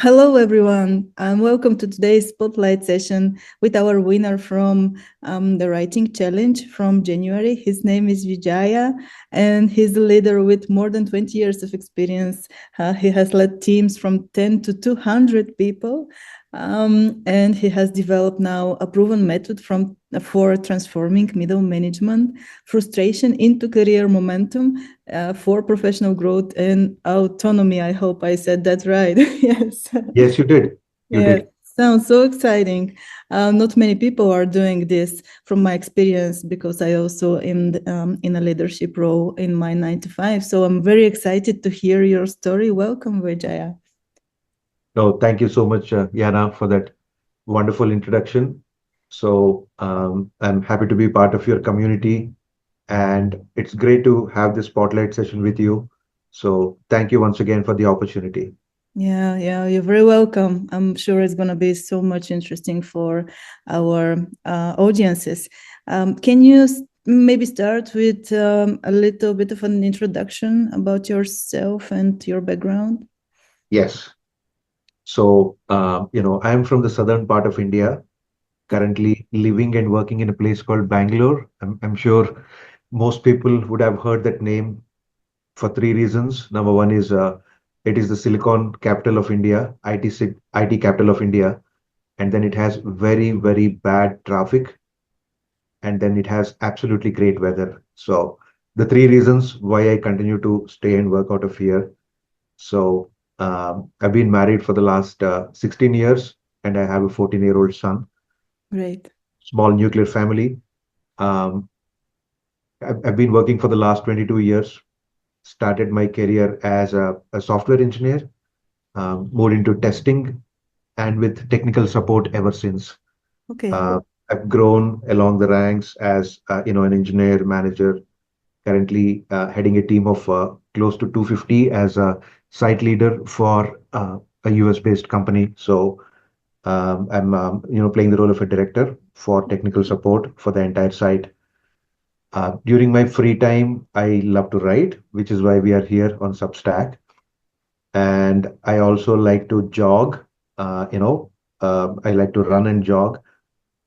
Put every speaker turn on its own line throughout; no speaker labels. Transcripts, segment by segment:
Hello, everyone, and welcome to today's spotlight session with our winner from the writing challenge from January. His name is Vijaya, and he's a leader with more than 20 years of experience. He has led teams from 10 to 200 people, and he has developed now a proven method for transforming middle management frustration into career momentum for professional growth and autonomy. I hope I said that right. Yes.
Yes, you did. You
Yeah.
did.
Sounds so exciting. Not many people are doing this from my experience because I also am in a leadership role in my 9 to 5. So I'm very excited to hear your story. Welcome, Vijaya.
No, thank you so much, Yana, for that wonderful introduction. I'm happy to be part of your community, and it's great to have this spotlight session with you. So, thank you once again for the opportunity.
Yeah, you're very welcome. I'm sure it's going to be so much interesting for our audiences. Can you maybe start with a little bit of an introduction about yourself and your background?
Yes. I'm from the southern part of India, currently living and working in a place called Bangalore. I'm sure most people would have heard that name for three reasons. Number one is it is the Silicon capital of India, IT capital of India, and then it has very, very bad traffic, and then it has absolutely great weather. So the three reasons why I continue to stay and work out of here. I've been married for the last 16 years, and I have a 14-year-old son,
Great.
small nuclear family. Um, I've been working for the last 22 years, started my career as a software engineer, moved into testing, and with technical support ever since.
Okay.
Uh, I've grown along the ranks as an engineer manager, currently heading a team of close to 250 as a site leader for a US-based company. I'm playing the role of a director for technical support for the entire site. During my free time, I love to write, which is why we are here on Substack. And I also like to jog. I like to run and jog.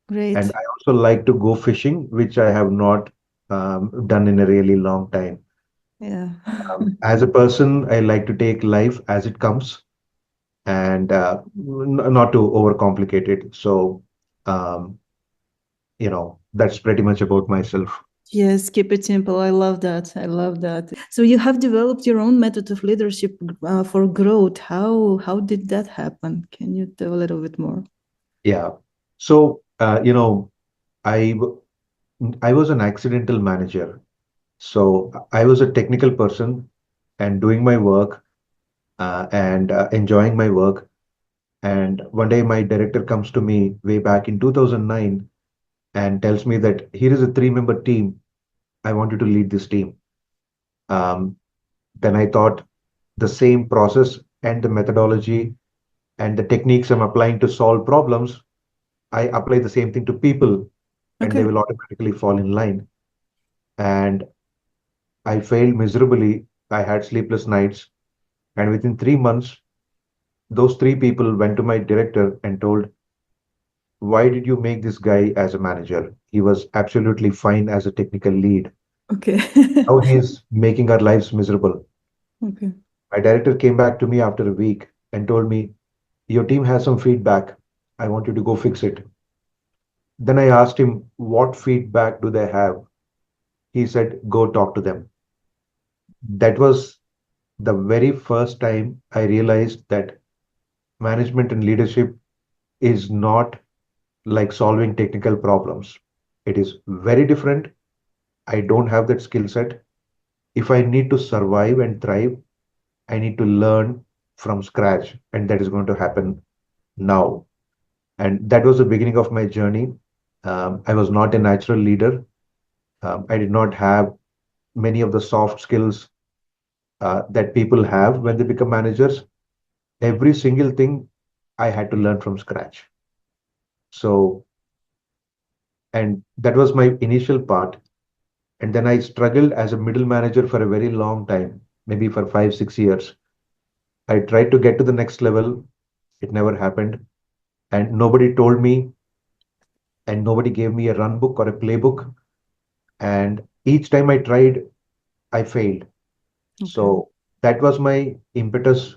And
Great.
I also like to go fishing, which I have not done in a really long time.
Yeah.
As a person, I like to take life as it comes and not to overcomplicate it. Um, that's pretty much about myself.
Yes, keep it simple. I love that. I love that. So you have developed your own method of leadership for growth. How did that happen? Can you tell a little bit more?
Yeah. So, I w- I was an accidental manager. So I was a technical person and doing my work and enjoying my work. And one day my director comes to me way back in 2009 and tells me that here is a three-member team. I want you to lead this team. Um, then I thought the same process and the methodology and the techniques I'm applying to solve problems, I apply the same thing to people and they
Okay.
will automatically fall in line. And I failed miserably. I had sleepless nights. And within 3 months, those three people went to my director and told, why did you make this guy as a manager? He was absolutely fine as a technical lead.
Okay.
Now he is making our lives miserable.
Okay.
My director came back to me after a week and told me, your team has some feedback. I want you to go fix it. Then I asked him, what feedback do they have? He said, go talk to them. That was the very first time I realized that management and leadership is not like solving technical problems. It is very different. I don't have that skill set. If I need to survive and thrive, I need to learn from scratch, and that is going to happen now. And that was the beginning of my journey. I was not a natural leader. I did not have many of the soft skills that people have when they become managers. Every single thing I had to learn from scratch. So, and that was my initial part. And then I struggled as a middle manager for a very long time, maybe for 5, 6 years. I tried to get to the next level. It never happened. And nobody told me, and nobody gave me a run book or a playbook. And each time I tried, I failed.
Okay.
So that was my impetus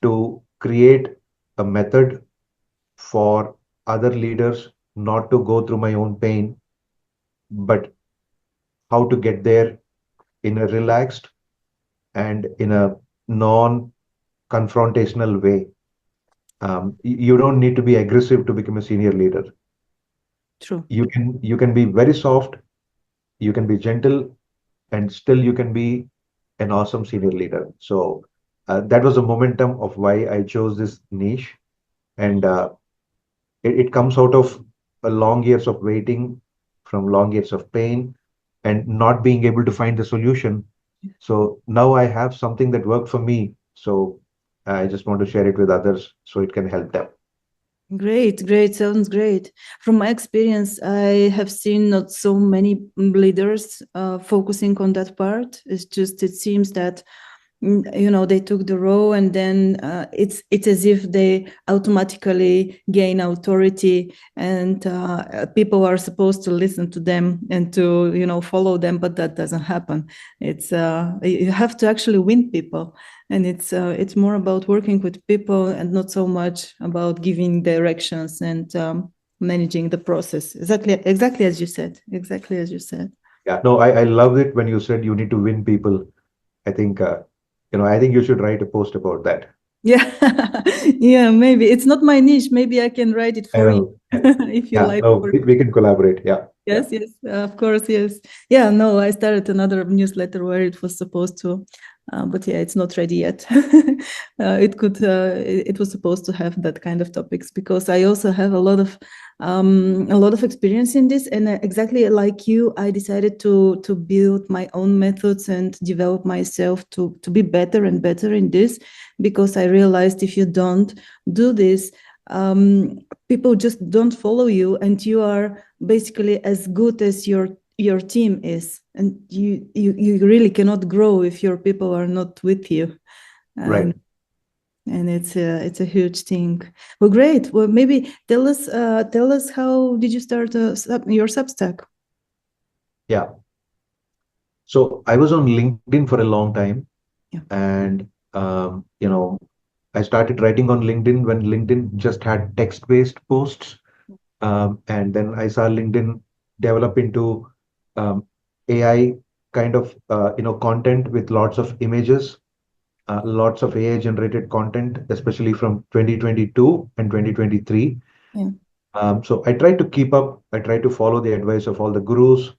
to create a method for other leaders not to go through my own pain, but how to get there in a relaxed and in a non-confrontational way. You don't need to be aggressive to become a senior leader.
True.
You can be very soft, you can be gentle, and still you can be an awesome senior leader. So that was the momentum of why I chose this niche, and it comes out of a long years of waiting, from long years of pain, and not being able to find the solution. So now I have something that worked for me. So I just want to share it with others so it can help them.
Great, great. Sounds great. From my experience, I have seen not so many leaders focusing on that part. It's just, it seems that they took the role, and then it's as if they automatically gain authority, and people are supposed to listen to them and to follow them, but that doesn't happen. It's you have to actually win people, and it's more about working with people and not so much about giving directions and managing the process. Exactly as you said. Exactly as you said.
Yeah, no, I love it when you said you need to win people. I think, I think you should write a post about that.
Yeah, yeah, maybe it's not my niche. Maybe I can write it
I
for you
know.
if you
Yeah,
like.
no, we can collaborate. Yeah, yeah,
Yes, yes, of course, yes. Yeah, no, I started another newsletter where it was supposed to, but yeah, it's not ready yet. It was supposed to have that kind of topics, because I also have a lot of experience in this, and exactly like you, I decided to build my own methods and develop myself to be better and better in this, because I realized if you don't do this, people just don't follow you, and you are basically as good as your team is, and you really cannot grow if your people are not with you,
right.
and it's a huge thing. Well, great. Well, maybe tell us how did you start your Substack?
Yeah. So I was on LinkedIn for a long time,
Yeah,
and I started writing on LinkedIn when LinkedIn just had text-based posts. And then I saw LinkedIn develop into um, AI kind of content with lots of images, lots of AI generated content, especially from 2022 and 2023.
yeah.
So I try to keep up. I try to follow the advice of all the gurus,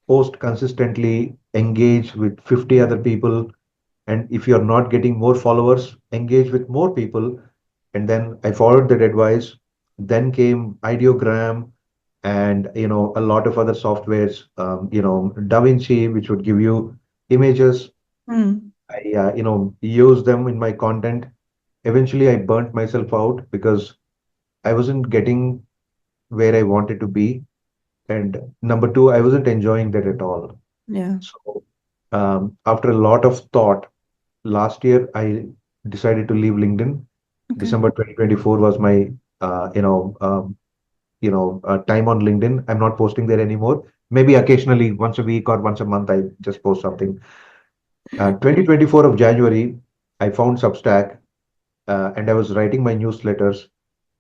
post consistently, engage with 50 other people. And if you're not getting more followers, engage with more people. And then I followed that advice. Then came Ideogram and a lot of other softwares, DaVinci, which would give you images.
Mm,
I use them in my content. Eventually, I burnt myself out because I wasn't getting where I wanted to be. And number two, I wasn't enjoying that at all.
yeah.
So after a lot of thought, last year I decided to leave LinkedIn.
Okay.
December 2024 was my time on LinkedIn. I'm not posting there anymore. Maybe occasionally once a week or once a month I just post something. 2024 of January, I found Substack, and I was writing my newsletters,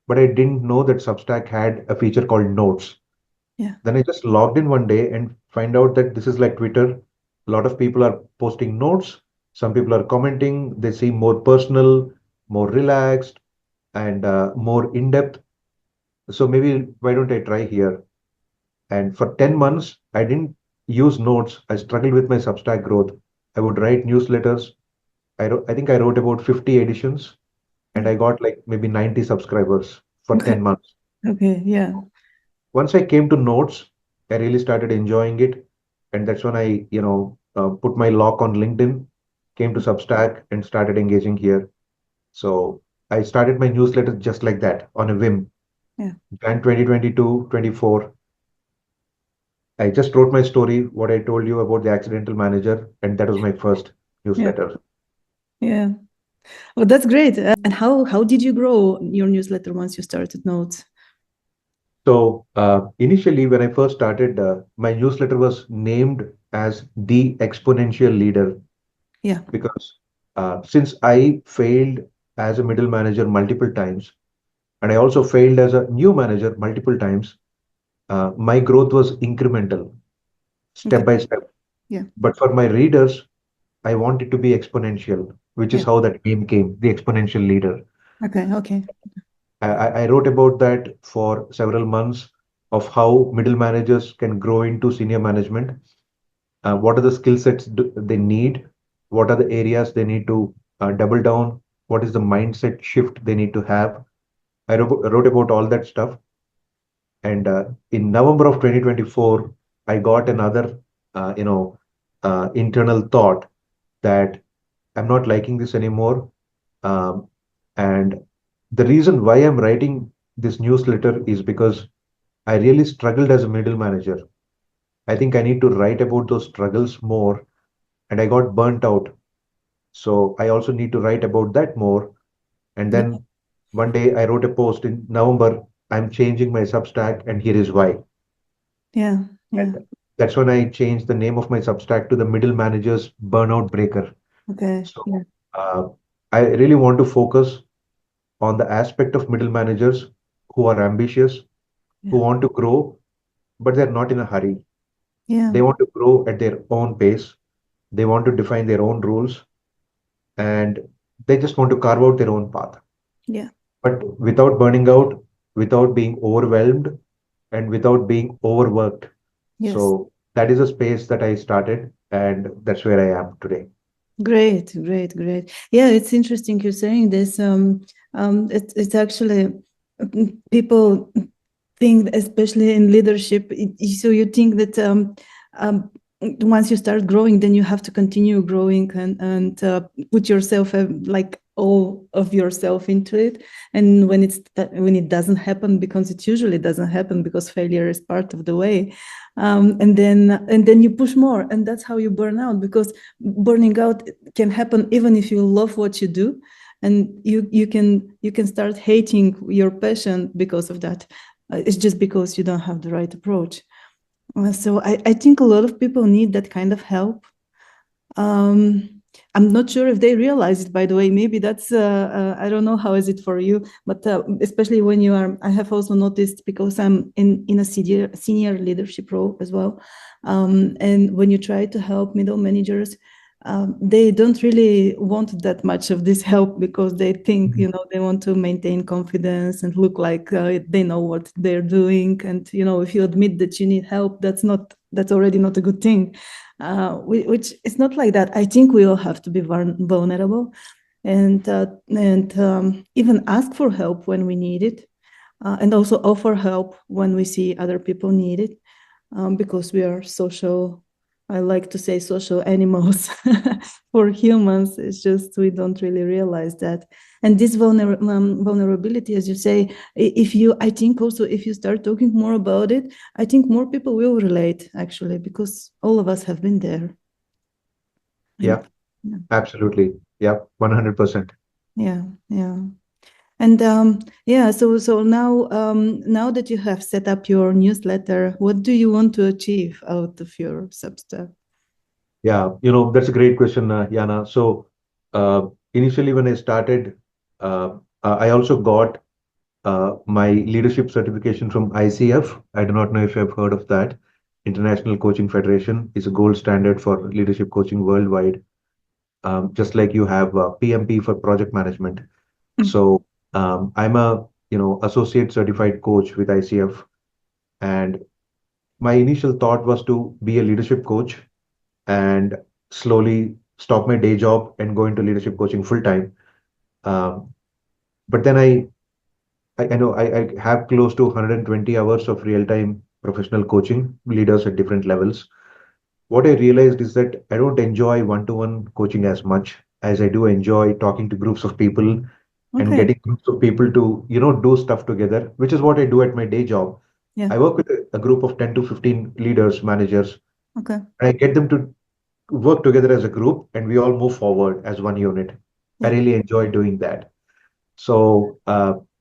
but I didn't know that Substack had a feature called Notes.
Yeah.
Then I just logged in one day and find out that this is like Twitter. A lot of people are posting notes. Some people are commenting. They seem more personal, more relaxed, and more in depth. So maybe why don't I try here? And for 10 months, I didn't use notes. I struggled with my Substack growth. I would write newsletters. I think I wrote about 50 editions, and
Yeah.
I got like maybe 90 subscribers for 10 months.
Okay. Yeah.
Once I came to notes, I really started enjoying it. And that's when I, put my lock on LinkedIn, came to Substack and started engaging here. So I started my newsletter just like that on a whim.
Yeah.
Jan 2022, 24. I just wrote my story, what I told you about the accidental manager, and that was my first
Yeah.
newsletter.
Yeah. Oh, that's great. And how did you grow your newsletter once you started Notes?
So initially, when I first started, my newsletter was named as the exponential leader
Yeah.
because since I failed as a middle manager multiple times, and I also failed as a new manager multiple times, my growth was incremental,
Okay.
step by step.
Yeah.
But for my readers, I want it to be exponential, which is
Yeah.
how that name came, the exponential leader.
Okay. Okay.
I wrote about that for several months of how middle managers can grow into senior management. What are the skill sets they need? What are the areas they need to double down? What is the mindset shift they need to have? I wrote about all that stuff. And in November of 2024, I got another, internal thought that I'm not liking this anymore. Um, and the reason why I'm writing this newsletter is because I really struggled as a middle manager. I think I need to write about those struggles more, and I got burnt out. So I also need to write about that more. And
Yeah.
then one day I wrote a post in November, I'm changing my Substack, and here is why.
Yeah. Yeah.
And that's when I changed the name of my Substack to the Middle Managers Burnout Breaker.
Okay.
So
Yeah.
uh, I really want to focus on the aspect of middle managers who are ambitious, who
Yeah.
want to grow, but they're not in a hurry.
Yeah.
They want to grow at their own pace. They want to define their own rules, and they just want to carve out their own path,
Yeah.
but without burning out, without being overwhelmed, and without being overworked.
Yes.
So that is a space that I started, and that's where I am today.
Great, great, great. Yeah, it's interesting you're saying this. It's actually people think, especially in leadership, so you think that um, once you start growing, then you have to continue growing and put yourself like all of yourself into it. And when it doesn't happen, because it usually doesn't happen because failure is part of the way, and then you push more, and that's how you burn out, because burning out can happen even if you love what you do, and you can start hating your passion because of that. It's just because you don't have the right approach. So I think a lot of people need that kind of help. um, I'm not sure if they realize it, by the way. Maybe that's, I don't know how is it for you, but especially when you are, I have also noticed, because I'm in a senior leadership role as well. And when you try to help middle managers, they don't really want that much of this help, because they think,
Mhm.
they want to maintain confidence and look like they know what they're doing. And, if you admit that you need help, that's already not a good thing. Which is not like that. I think we all have to be vulnerable, and even ask for help when we need it, and also offer help when we see other people need it, because we are social. I like to say social animals for humans. It's just we don't really realize that. And this vulnerability, as you say, I think also if you start talking more about it, I think more people will relate, actually, because all of us have been there.
Yeah,
And yeah,
absolutely. Yeah, 100%.
yeah, yeah. And yeah, so now that you have set up your newsletter, what do you want to achieve out of your Substack?
Yeah, that's a great question, Yana. So, initially when I started, uh, I also got my leadership certification from ICF. I do not know if you have heard of that. International Coaching Federation is a gold standard for leadership coaching worldwide. Just like you have PMP for project management.
Mm.
So I'm a associate certified coach with ICF, and my initial thought was to be a leadership coach and slowly stop my day job and go into leadership coaching full time. Um, but then I know I have close to 120 hours of real time professional coaching leaders at different levels. What I realized is that I don't enjoy one to one coaching as much as I do enjoy talking to groups of people and
Okay.
getting groups of people to, do stuff together, which is what I do at my day job.
Yeah.
I work with a group of 10 to 15 leaders, managers,
Okay.
and I get them to work together as a group and we all move forward as one unit. I
Yeah.
really enjoy doing that. So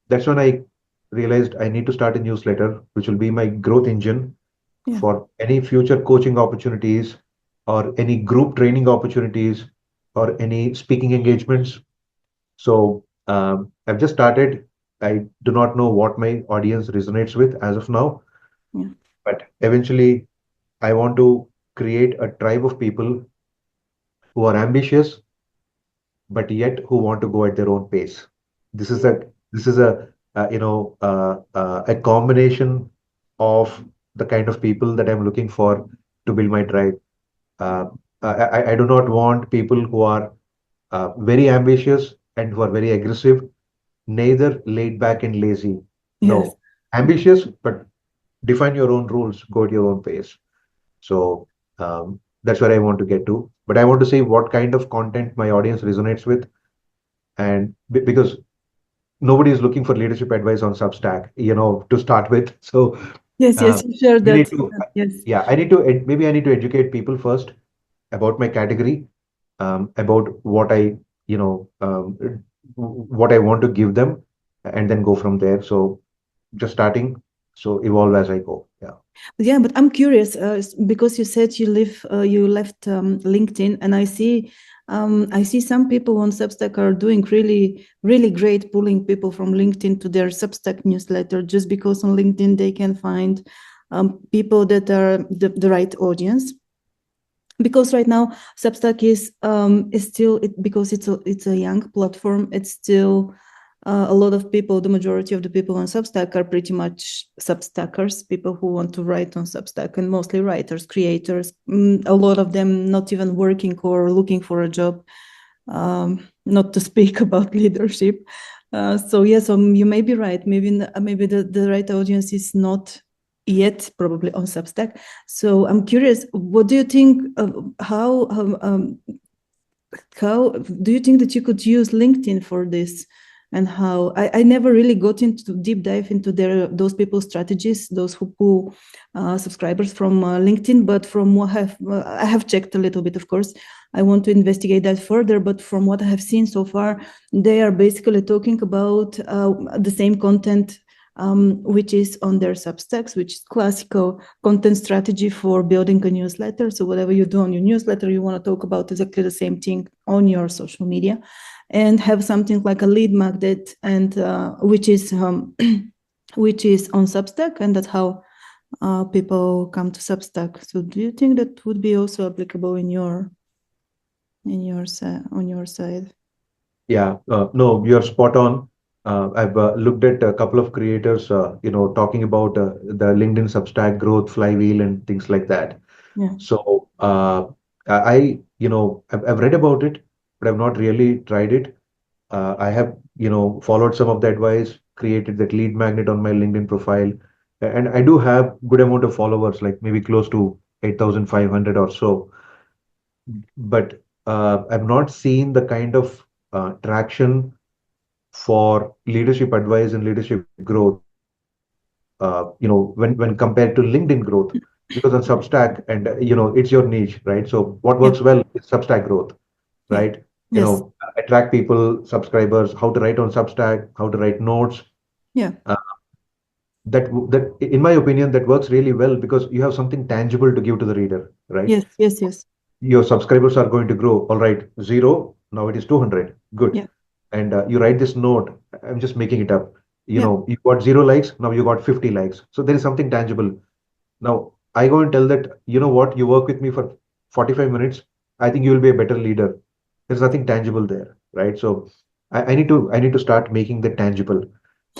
that's when I realized I need to start a newsletter, which will be my growth engine
Yeah.
for any future coaching opportunities or any group training opportunities or any speaking engagements. So I've just started. I do not know what my audience resonates with as of now,
Yeah.
but eventually I want to create a tribe of people who are ambitious, but yet who want to go at their own pace. This is a this is a a combination of the kind of people that I'm looking for to build my tribe. Uh, I do not want people who are very ambitious and who are very aggressive, neither laid back and lazy.
Yes.
No, ambitious, but define your own rules, go at your own pace. So that's where I want to get to. But I want to see what kind of content my audience resonates with, and because nobody is looking for leadership advice on Substack, to start with. So
Yes.
uh,
Yes. You share
we need
that.
to,
Yes.
yeah, maybe I need to educate people first about my category, about what I want to give them, and then go from there. So just starting, so evolve as I go. Yeah.
Yeah, but I'm curious because you said you left LinkedIn, and I see some people on Substack are doing really really great, pulling people from LinkedIn to their Substack newsletter, just because on LinkedIn they can find people that are the right audience. Because right now Substack is still because it's a young platform. It's still a lot of people, the majority of the people on Substack are pretty much Substackers, people who want to write on Substack, and mostly writers, creators. A lot of them not even working or looking for a job, not to speak about leadership. So yes, you may be right. Maybe the right audience is not yet probably on Substack. So I'm curious, what do you think? How do you think that you could use LinkedIn for this? And how I never really got into deep dive into those people's strategies, those who pull subscribers from LinkedIn. But from what I have checked a little bit, of course, I want to investigate that further. But from what I have seen so far, they are basically talking about the same content which is on their Substacks, which is classical content strategy for building a newsletter. So whatever you do on your newsletter, you want to talk about exactly the same thing on your social media, and have something like a lead magnet, and which is which is on Substack, and that's how people come to Substack. So do you think that would be also applicable on your side?
Yeah, no, you're spot on. I've looked at a couple of creators, talking about the LinkedIn Substack growth flywheel and things like that.
Yeah.
So I've read about it, but I've not really tried it. I have, followed some of the advice, created that lead magnet on my LinkedIn profile, and I do have good amount of followers, like maybe close to 8,500 or so. But I've not seen the kind of traction for leadership advice and leadership growth, when compared to LinkedIn growth, because on Substack, and it's your niche, right? So what
Yeah.
works well is Substack growth,
Yeah.
right?
Yes.
Attract people, subscribers, how to write on Substack, how to write notes.
Yeah.
Uh, that, in my opinion, that works really well because you have something tangible to give to the reader, right?
Yes. Yes. Yes.
Your subscribers are going to grow. All right, zero, now it is 200. Good.
Yeah.
And you write this note, I'm just making it up.
Yeah.
You got 0 likes, now you got 50 likes. So there is something tangible. Now I go and tell that, you know what, you work with me for 45 minutes. I think you will be a better leader. There's nothing tangible there, right? So I need to start making that tangible.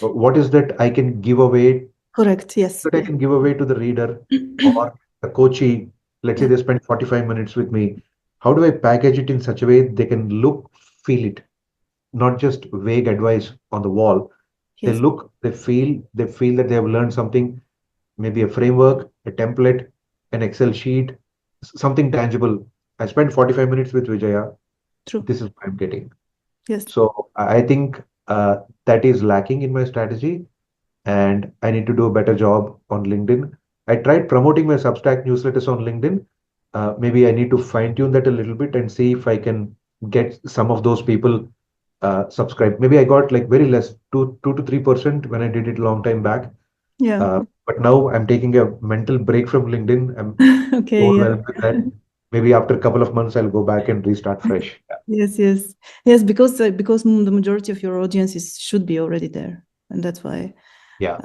What is that I can give away,
Correct. Yes.
that I
Yeah.
can give away to the reader or the coachee? Let's say
Yeah.
they spend 45 minutes with me. How do I package it in such a way they can look, feel it, not just vague advice on the wall? They
Yes.
look, they feel that they have learned something, maybe a framework, a template, an Excel sheet, something tangible. I spent 45 minutes with Vijaya.
True.
This is what I'm getting.
Yes.
So I think that is lacking in my strategy, and I need to do a better job on LinkedIn. I tried promoting my Substack newsletters on LinkedIn. Maybe I need to fine tune that a little bit and see if I can get some of those people. subscribe. Maybe I got like very less, 2 to 3% when I did it a long time back.
Yeah.
But now I'm taking a mental break from LinkedIn. I'm
Okay. Yeah.
overwhelmed with that. Maybe after a couple of months, I'll go back and restart fresh.
Yes. Yes. Yes. Because the majority of your audience should be already there, and that's why.
Yeah.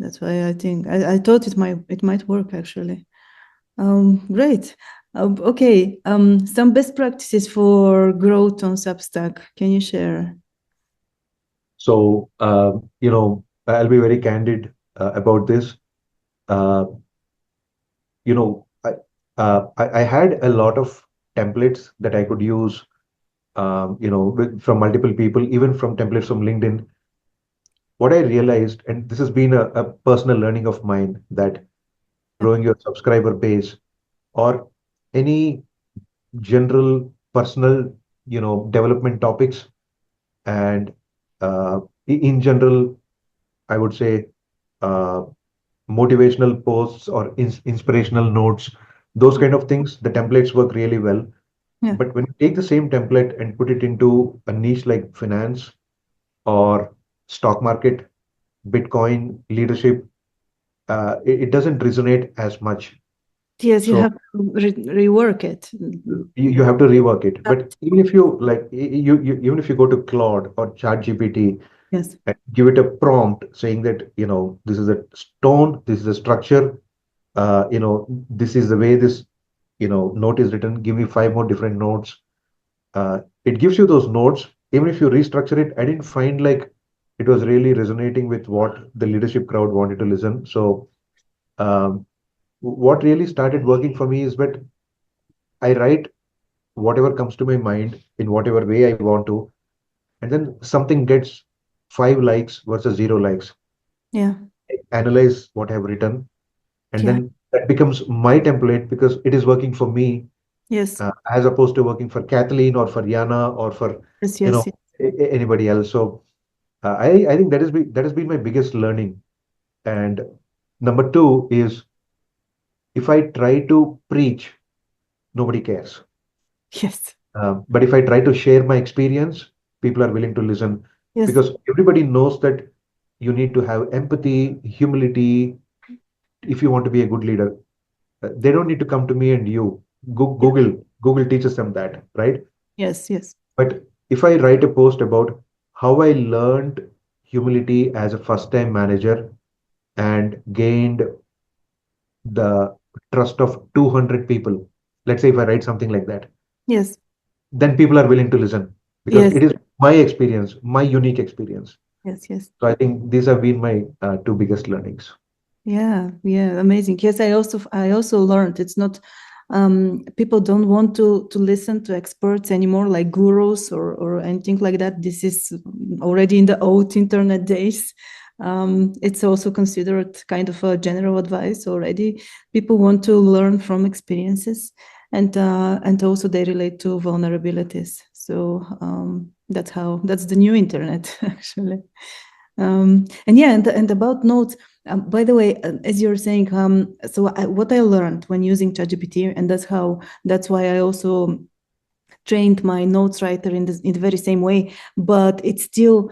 I think I thought it might work actually. Great. Okay. Some best practices for growth on Substack. Can you share?
So, I'll be very candid about this. Uh, I had a lot of templates that I could use, from multiple people, even from templates from LinkedIn. What I realized, and this has been a personal learning of mine, that
Yeah.
growing your subscriber base or any general personal, development topics, and in general, I would say, uh, motivational posts or inspirational notes, those kind of things, the templates work really well.
Yeah.
But when you take the same template and put it into a niche like finance or stock market, Bitcoin, leadership, it doesn't resonate as much.
Yes, you
So
have to rework it.
you have to rework it. But even if you like, even if you go to Claude or ChatGPT
Yes.
and give it a prompt saying that, this is a tone, this is a structure, this is the way this, note is written. Give me five more different notes. It gives you those notes. Even if you restructure it, I didn't find like it was really resonating with what the leadership crowd wanted to listen. So, um, what really started working for me is that I write whatever comes to my mind in whatever way I want to, and then something gets 5 likes versus 0 likes.
Yeah.
Analyze what I've written, and
Yeah.
then that becomes my template because it is working for me,
Yes.
as opposed to working for Kathleen or for Yana or for
Yes.
you know
Yes. Yes.
anybody else. So I think that has been my biggest learning. And number two is, if I try to preach, nobody cares.
Yes.
But if I try to share my experience, people are willing to listen,
Yes.
because everybody knows that you need to have empathy, humility, if you want to be a good leader. They don't need to come to me and you.
Yeah.
Google teaches them that, right?
Yes. Yes.
But if I write a post about how I learned humility as a first-time manager and gained the trust of 200 people, let's say if I write something like that,
Yes.
then people are willing to listen because
Yes.
it is my experience, my unique experience.
Yes. Yes.
So I think these have been my two biggest learnings.
Yeah, yeah, amazing. Yes, I also learned it's not people don't want to listen to experts anymore, like gurus or anything like that. This is already in the old internet days. It's also considered kind of a general advice already. People want to learn from experiences, and also they relate to vulnerabilities. So that's the new internet actually. And yeah, and about notes. By the way, as you're saying, what I learned when using ChatGPT, and that's why I also trained my notes writer in the very same way. But it still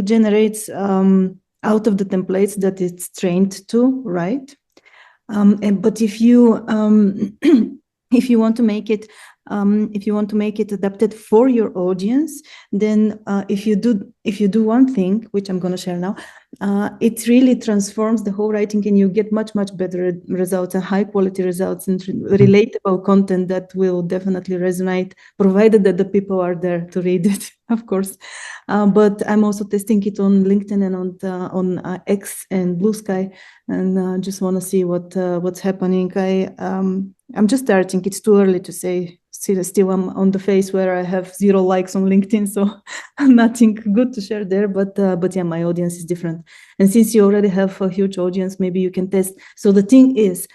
generates out of the templates that it's trained to, right? But if you want to make it adapted for your audience, then if you do one thing, which I'm going to share now, it really transforms the whole writing, and you get much better results and high quality results and relatable content that will definitely resonate, provided that the people are there to read it, of course. But I'm also testing it on LinkedIn and on X and Blue Sky, and just want to see what's happening. I'm just starting. It's too early to say. Still, I'm on the phase where I have 0 likes on LinkedIn, so nothing good to share there. But yeah, my audience is different, and since you already have a huge audience, maybe you can test. So the thing is,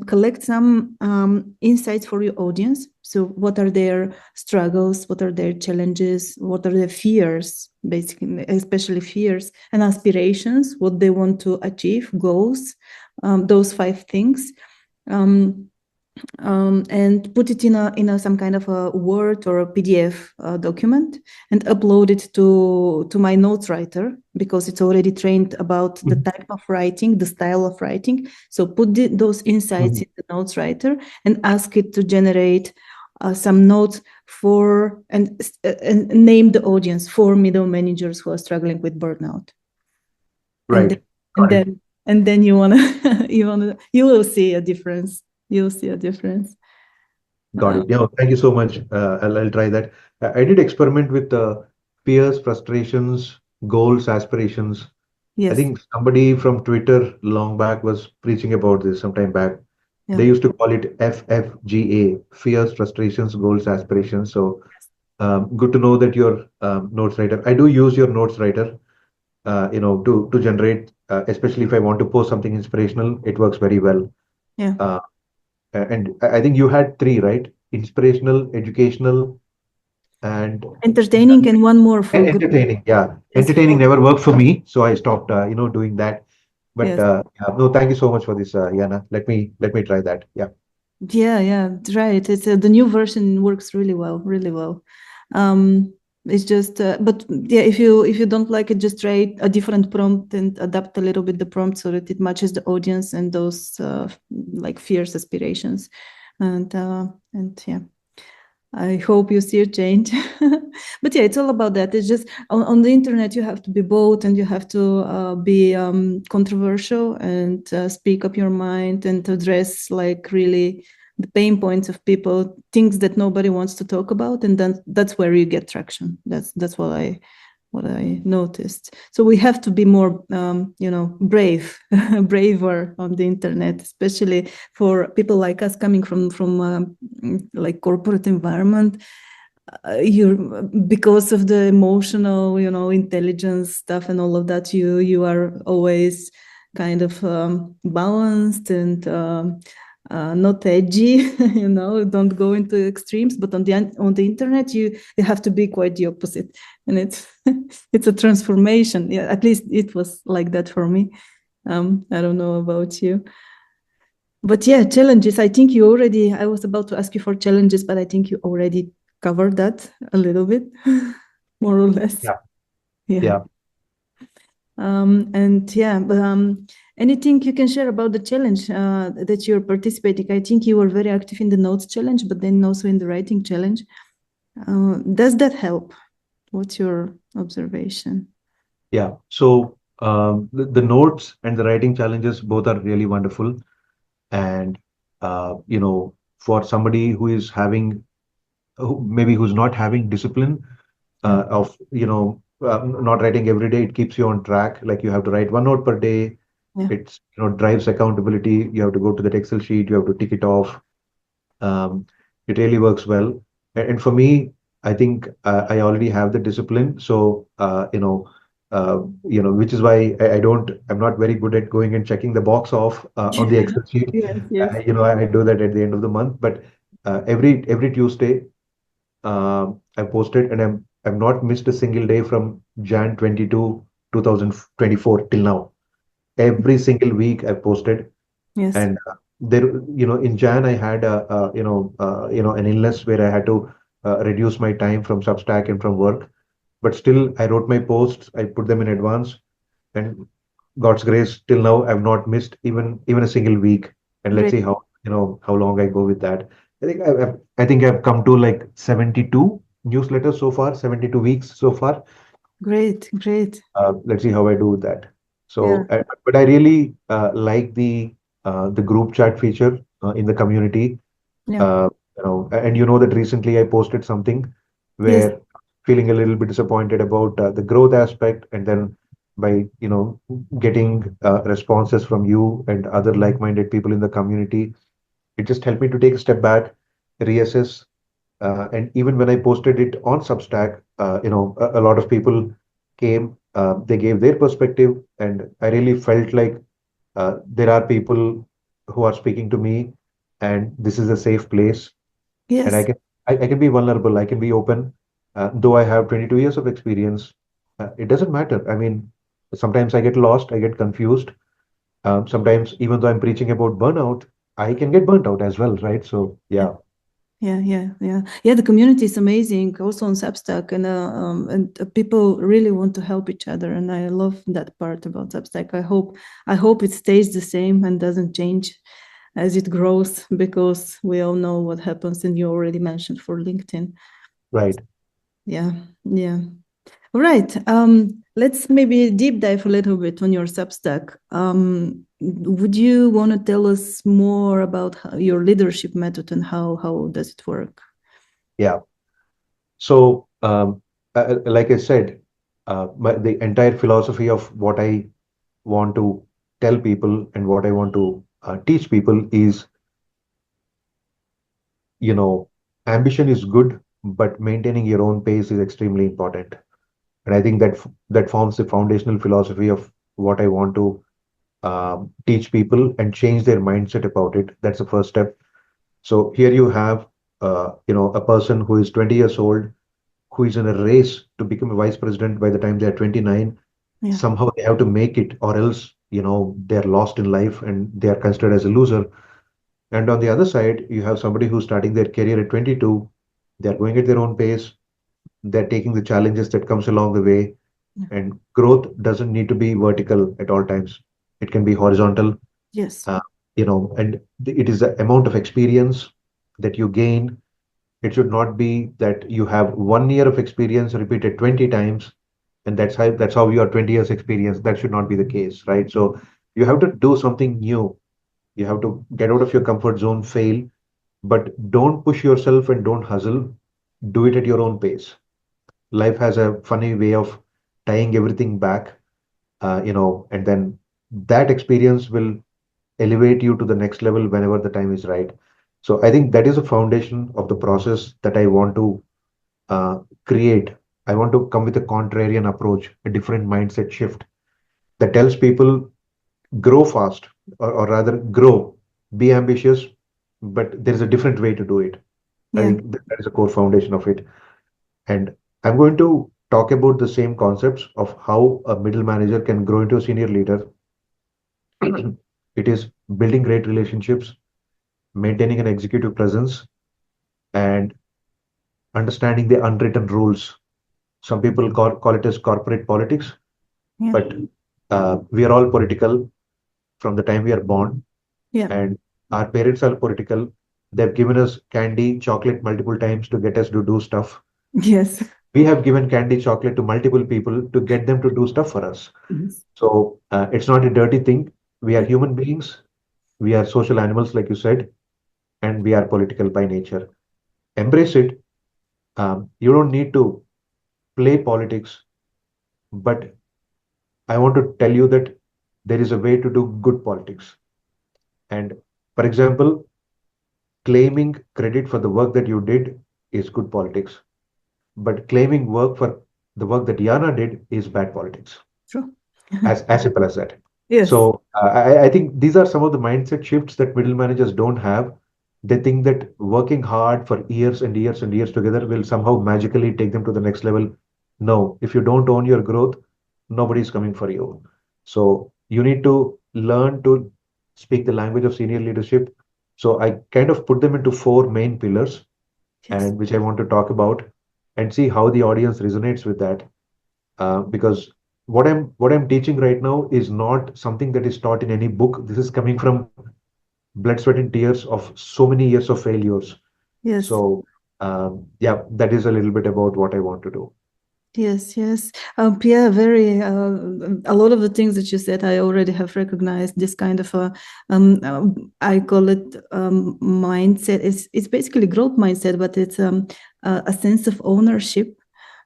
collect some insights for your audience. So what are their struggles? What are their challenges? What are their fears? Basically, especially fears and aspirations. What they want to achieve, goals. Those 5 things. Um, and put it in a some kind of a Word or a PDF document, and upload it to my notes writer, because it's already trained about the
Mhm.
type of writing, the style of writing. So put those insights
Mhm.
in the notes writer and ask it to generate some notes for, and name the audience for middle managers who are struggling with burnout. And then,
Right.
and
Got it.
then and then you will see a difference. You'll see a difference.
Got
Uh,
it. Yeah, thank you so much. I'll try that. I did experiment with fears, frustrations, goals, aspirations. I
yes.
think somebody from Twitter long back was preaching about this sometime back.
Yeah.
They used to call it FFGA, fears, frustrations, goals, aspirations. So good to know that you're notes writer. I do use your notes writer, to generate, especially if I want to post something inspirational, it works very well.
Yeah.
Uh, and I think you had three, right? Inspirational, educational, and
Entertaining, and one more for good.
entertaining. Yeah,
Yes.
entertaining never worked for me, so I stopped, doing that. But
Yes.
yeah, no, thank you so much for this, Yana. Let me try that. Yeah,
Yeah. Yeah. Right. It's the new version works really well. Really well. Um, it's just, but yeah, if you don't like it, just try a different prompt and adapt a little bit the prompt so that it matches the audience and those like fierce aspirations, and yeah. I hope you see a change. But yeah, it's all about that. It's just on the internet, you have to be bold, and you have to be controversial, and speak up your mind, and address like really the pain points of people, things that nobody wants to talk about. And then that's where you get traction. That's what I noticed. So we have to be more, brave, braver on the internet, especially for people like us coming from like corporate environment. You, because of the emotional, intelligence stuff and all of that, you are always kind of balanced, and not edgy. Don't go into extremes. But on the internet, you have to be quite the opposite, and it's it's a transformation. Yeah, at least it was like that for me. I don't know about you. But yeah, challenges. I was about to ask you for challenges, but I think you already covered that a little bit, more or less.
yeah,
Yeah.
yeah,
And yeah, anything you can share about the challenge that you're participating? I think you were very active in the notes challenge, but then also in the writing challenge. Does that help? What's your observation?
yeah. So the notes and the writing challenges both are really wonderful, and for somebody who is having, maybe who's not having discipline,
Yeah.
of not writing every day, it keeps you on track. Like you have to write one note per day.
Yeah.
It's drives accountability. You have to go to that Excel sheet. You have to tick it off. Um, it really works well. And for me, I think I already have the discipline. So which is why I'm not very good at going and checking the box off on the Excel sheet.
Yes. Yes.
I do that at the end of the month. But every Tuesday, I posted, and I've not missed a single day from Jan 22, 2024 till now. Every single week I've posted,
Yes.
and there, in Jan I had an illness where I had to reduce my time from Substack and from work, but still I wrote my posts, I put them in advance, and God's grace, till now I've not missed even a single week. And let's
Great.
see how long I go with that. I think I've come to like 72 newsletters so far, 72 weeks so far.
Great. Great.
Let's see how I do with that.
Yeah.
So, but I really like the group chat feature in the community.
Yeah.
And that recently I posted something
Yes.
where feeling a little bit disappointed about the growth aspect, and then by getting responses from you and other like-minded people in the community, it just helped me to take a step back, reassess, and even when I posted it on Substack, a lot of people came, they gave their perspective, and I really felt like there are people who are speaking to me, and this is a safe place, and I
Yes.
can I can be vulnerable, I can be open, though I have 22 years of experience. It doesn't matter. I mean, sometimes I get lost, I get confused. Sometimes, even though I'm preaching about burnout, I can get burnt out as well, right? So
Yeah.
yeah,
Yeah. The community is amazing, also on Substack, and people really want to help each other, and I love that part about Substack. I hope it stays the same and doesn't change as it grows, because we all know what happens, and you already mentioned for LinkedIn.
right.
Yeah, yeah. All right. Let's maybe deep dive a little bit on your Substack. Would you want to tell us more about your leadership method and how does it work?
Yeah. So, like I said, the entire philosophy of what I want to tell people and what I want to teach people is, you know, ambition is good, but maintaining your own pace is extremely important. And I think that forms the foundational philosophy of what I want to teach people and change their mindset about it. That's the first step. So here you have, a person who is 20 years old, who is in a race to become a vice president by the time they're 29.
Yeah.
Somehow they have to make it, or else, they're lost in life and they are considered as a loser. And on the other side, you have somebody who's starting their career at 22. They're going at their own pace. They're taking the challenges that comes along the way.
Yeah.
And growth doesn't need to be vertical at all times. It can be horizontal,
Yes.
uh, and it is the amount of experience that you gain. It should not be that you have 1 year of experience repeated 20 times, and that's how you are 20 years experience. That should not be the case, right? So you have to do something new. You have to get out of your comfort zone, fail, but don't push yourself and don't hustle. Do it at your own pace. Life has a funny way of tying everything back, and then that experience will elevate you to the next level whenever the time is right. So I think that is a foundation of the process that I want to uh, create. I want to come with a contrarian approach, a different mindset shift that tells people grow fast, or rather grow, be ambitious, but there is a different way to do it. I
Yeah.
think that is a core foundation of it. And I'm going to talk about the same concepts of how a middle manager can grow into a senior leader. It is building great relationships, maintaining an executive presence, and understanding the unwritten rules. Some people call it as corporate politics,
Yeah.
but we are all political from the time we are born,
Yeah.
and our parents are political. They've given us candy, chocolate multiple times to get us to do stuff.
Yes.
We have given candy, chocolate to multiple people to get them to do stuff for us.
Yes.
So it's not a dirty thing. We are human beings. We are social animals, like you said, and we are political by nature. Embrace it. You don't need to play politics, but I want to tell you that there is a way to do good politics. And for example, claiming credit for the work that you did is good politics, but claiming work for the work that Yana did is bad politics.
True.
As simple as that.
Yes.
So I think these are some of the mindset shifts that middle managers don't have. They think that working hard for years and years and years together will somehow magically take them to the next level. No, if you don't own your growth, nobody's coming for you. So you need to learn to speak the language of senior leadership. So I kind of put them into four main pillars,
Yes.
and which I want to talk about and see how the audience resonates with that. Because what I'm teaching right now is not something that is taught in any book. This is coming from blood, sweat, and tears of so many years of failures.
Yes.
So yeah, that is a little bit about what I want to do.
Yes. Yeah, very. A lot of the things that you said, I already have recognized. This kind of I call it mindset. It's basically growth mindset, but it's a sense of ownership.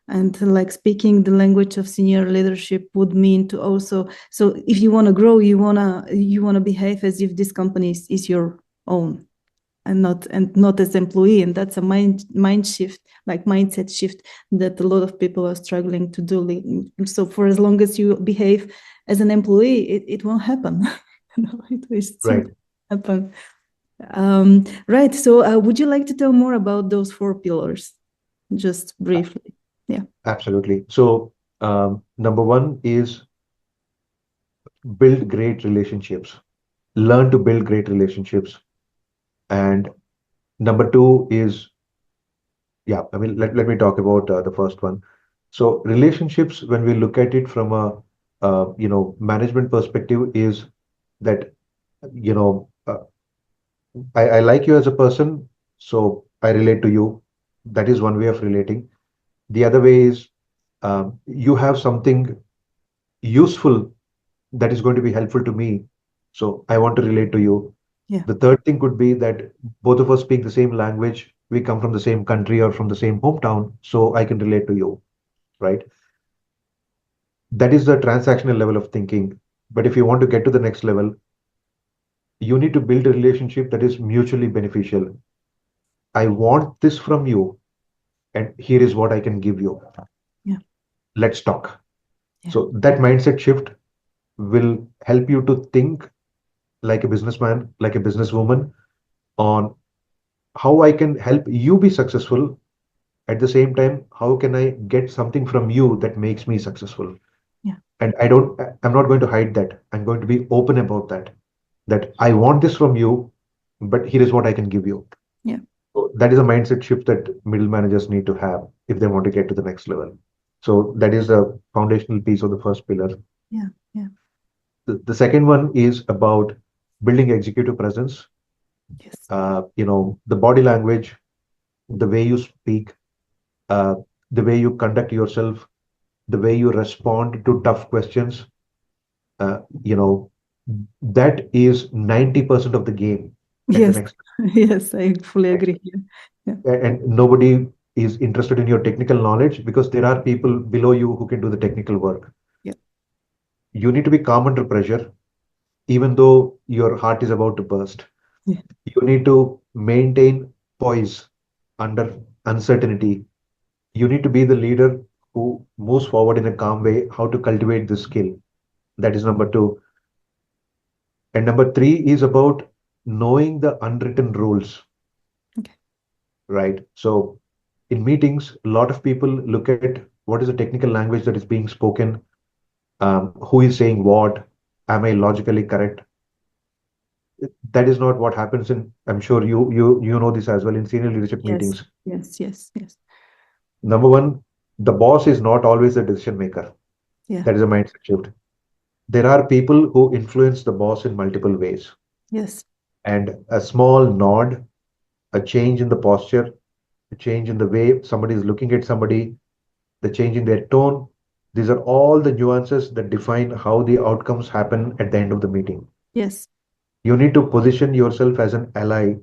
And like speaking the language of senior leadership would mean to also. So if you want to grow, you wanna behave as if this company is your own, and not as employee, and that's a mind shift, like mindset shift, that a lot of people are struggling to do. So for as long as you behave as an employee, it won't happen. It will
Right.
simply happen. Right, so would you like to tell more about those four pillars, just briefly? Yeah.
Absolutely. So number one is build great relationships. Learn to build great relationships. And number two is, yeah, I mean, let me talk about the first one. So relationships, when we look at it from a management perspective, is that you know I like you as a person, so I relate to you. That is one way of relating. The other way is you have something useful that is going to be helpful to me, so I want to relate to you.
Yeah.
The third thing could be that both of us speak the same language, we come from the same country or from the same hometown, so I can relate to you, right? That is the transactional level of thinking. But if you want to get to the next level, you need to build a relationship that is mutually beneficial. I want this from you, and here is what I can give you.
Yeah.
Let's talk.
Yeah.
So that mindset shift will help you to think like a businessman, like a businesswoman, on how I can help you be successful. At the same time, how can I get something from you that makes me successful?
Yeah.
And I'm not going to hide that. I'm going to be open about that. That I want this from you, but here is what I can give you.
Yeah.
So that is a mindset shift that middle managers need to have if they want to get to the next level. So that is a foundational piece of the first pillar.
Yeah. Yeah.
The second one is about building executive presence.
Yes.
The body language, the way you speak, uh, the way you conduct yourself, the way you respond to tough questions, uh, you know, that is 90% of the game at the
Yes.
next,
Yes, I fully
right?
agree here. Yeah.
And nobody is interested in your technical knowledge because there are people below you who can do the technical work.
Yeah.
You need to be calm under pressure, even though your heart is about to burst.
Yeah.
You need to maintain poise under uncertainty. You need to be the leader who moves forward in a calm way, how to cultivate this skill. That is number two. And number three is about knowing the unwritten rules,
Okay.
right? So in meetings, a lot of people look at what is the technical language that is being spoken, who is saying what, am I logically correct? That is not what happens in, I'm sure you know this as well in senior leadership
Yes.
meetings.
Yes. Yes. Yes.
Number one, the boss is not always the decision maker.
Yeah.
That is a mindset shift. There are people who influence the boss in multiple ways.
Yes.
And a small nod, a change in the posture, a change in the way somebody is looking at somebody, the change in their tone, these are all the nuances that define how the outcomes happen at the end of the meeting.
Yes.
You need to position yourself as an ally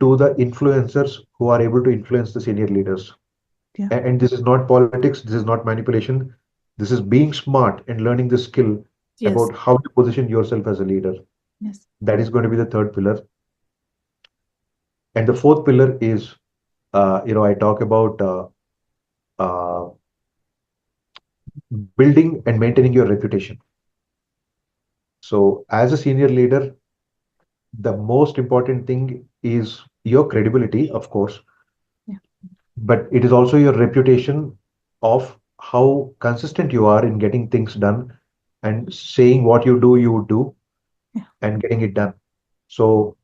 to the influencers who are able to influence the senior leaders.
Yeah.
And this is not politics, this is not manipulation. This is being smart and learning the skill
Yes.
about how to position yourself as a leader.
Yes.
That is going to be the third pillar. And the fourth pillar is, I talk about uh, building and maintaining your reputation. So, as a senior leader, the most important thing is your credibility, of course,
Yeah.
but it is also your reputation of how consistent you are in getting things done and saying what you would do
Yeah.
and getting it done. So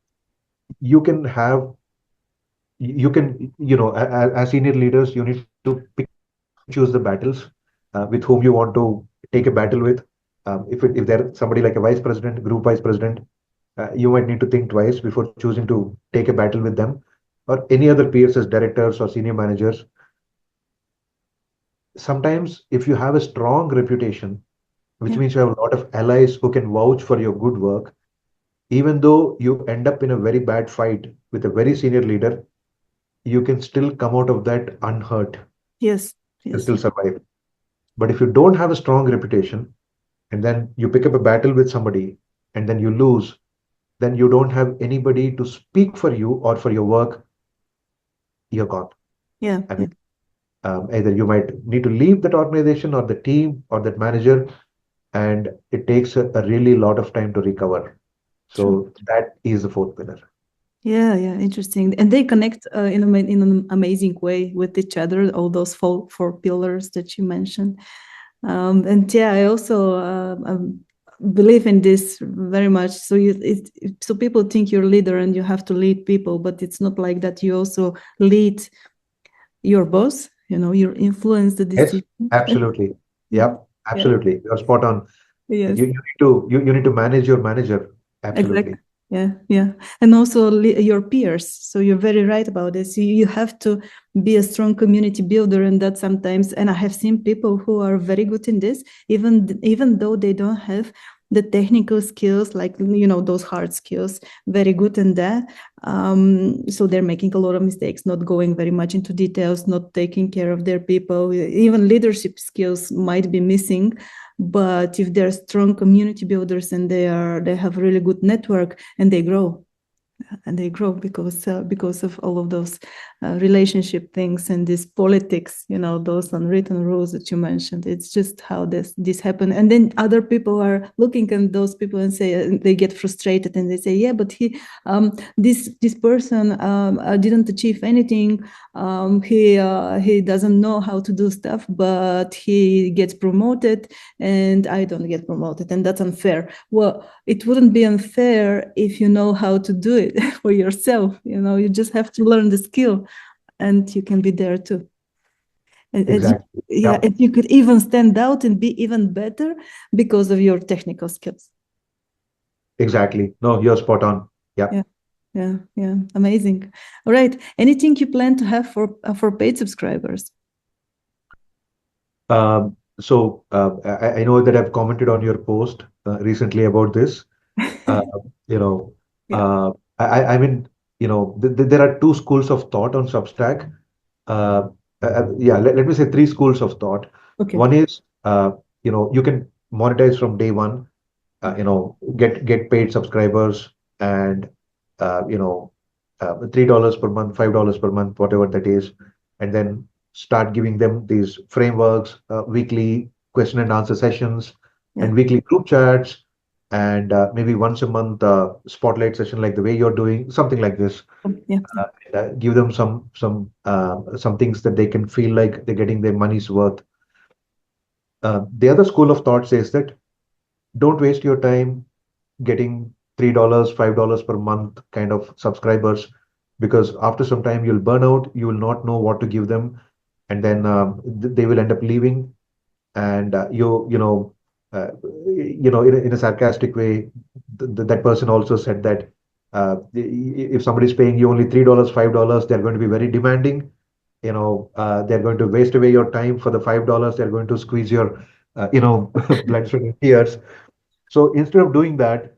you can have, you can, as senior leaders, you need to pick and choose the battles with whom you want to take a battle with. If they're somebody like a vice president, group vice president, you might need to think twice before choosing to take a battle with them or any other peers as directors or senior managers. Sometimes, if you have a strong reputation, which
Yeah.
means you have a lot of allies who can vouch for your good work, even though you end up in a very bad fight with a very senior leader, you can still come out of that unhurt.
Yes.
You can
Yes.
still survive. But if you don't have a strong reputation and then you pick up a battle with somebody and then you lose, then you don't have anybody to speak for you or for your work, you're gone.
Yeah.
I
Yeah.
mean, either you might need to leave that organization or the team or that manager, and it takes a really lot of time to recover.
True.
So that is the fourth pillar.
Yeah, yeah, interesting. And they connect in an amazing way with each other. All those four pillars that you mentioned. And yeah, I also believe in this very much. So so people think you're a leader and you have to lead people, but it's not like that. You also lead your boss. You influence the
Yes,
decision.
absolutely.
Yeah,
Yep,
yeah,
absolutely. You're spot on.
yes.
You need to manage your manager. Absolutely.
Exactly. Yeah, yeah. And also your peers. So you're very right about this. You have to be a strong community builder, and that sometimes, and I have seen people who are very good in this, even though they don't have the technical skills, like those hard skills, very good in that. So they're making a lot of mistakes, not going very much into details, not taking care of their people. Even leadership skills might be missing, but if they're strong community builders and they have really good network, and they grow because of all of those relationship things and this politics, those unwritten rules that you mentioned. It's just how this happened, and then other people are looking at those people and say, they get frustrated and they say, yeah, but this person didn't achieve anything. He doesn't know how to do stuff, but he gets promoted and I don't get promoted, and that's unfair. Well, it wouldn't be unfair if you know how to do it for yourself. You just have to learn the skill, and you can be there too.
Exactly.
Yeah,
Yep,
and you could even stand out and be even better because of your technical skills.
exactly. No, you're spot on. Yep.
Yeah, yeah, yeah. Amazing. All right. Anything you plan to have for paid subscribers?
I know that I've commented on your post recently about this. Uh, you know,
Yeah.
uh, I mean, there are two schools of thought on Substack. Uh, yeah, let me say three schools of thought.
Okay.
One is, you can monetize from day one, get paid subscribers and, $3 per month, $5 per month, whatever that is, and then start giving them these frameworks, weekly question and answer sessions,
Yeah.
and weekly group chats, and maybe once a month spotlight session like the way you're doing, something like this.
Yeah.
Give them some things that they can feel like they're getting their money's worth. The other school of thought says that don't waste your time getting $3, $5 per month kind of subscribers, because after some time you'll burn out, you will not know what to give them, and then they will end up leaving. And in a sarcastic way, that person also said that if somebody's paying you only $3, $5, they're going to be very demanding. They're going to waste away your time for the $5. They're going to squeeze your, blood, sweat, and tears. So instead of doing that,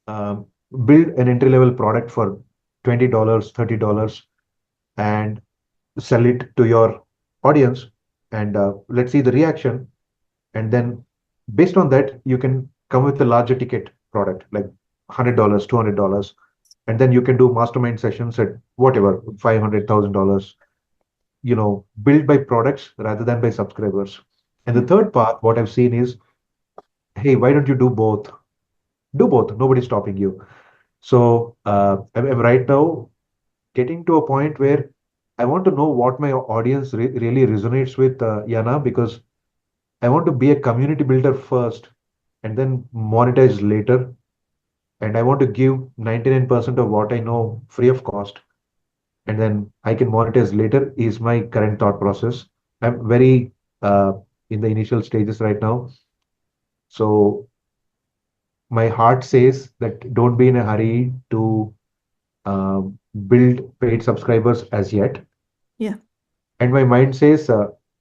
um, build an entry level product for $20, $30, and sell it to your audience, and let's see the reaction. And then based on that, you can come with a larger ticket product like $100, $200, and then you can do mastermind sessions at whatever, $500,000. Build by products rather than by subscribers. And the
Yeah.
third part, what I've seen is, hey, why don't you do both? Do both. Nobody's stopping you. So I'm right now getting to a point where I want to know what my audience really resonates with, Yana, because I want to be a community builder first and then monetize later. And I want to give 99% of what I know free of cost, and then I can monetize later is my current thought process. I'm very in the initial stages right now. So my heart says that don't be in a hurry to build paid subscribers as yet.
Yeah.
And my mind says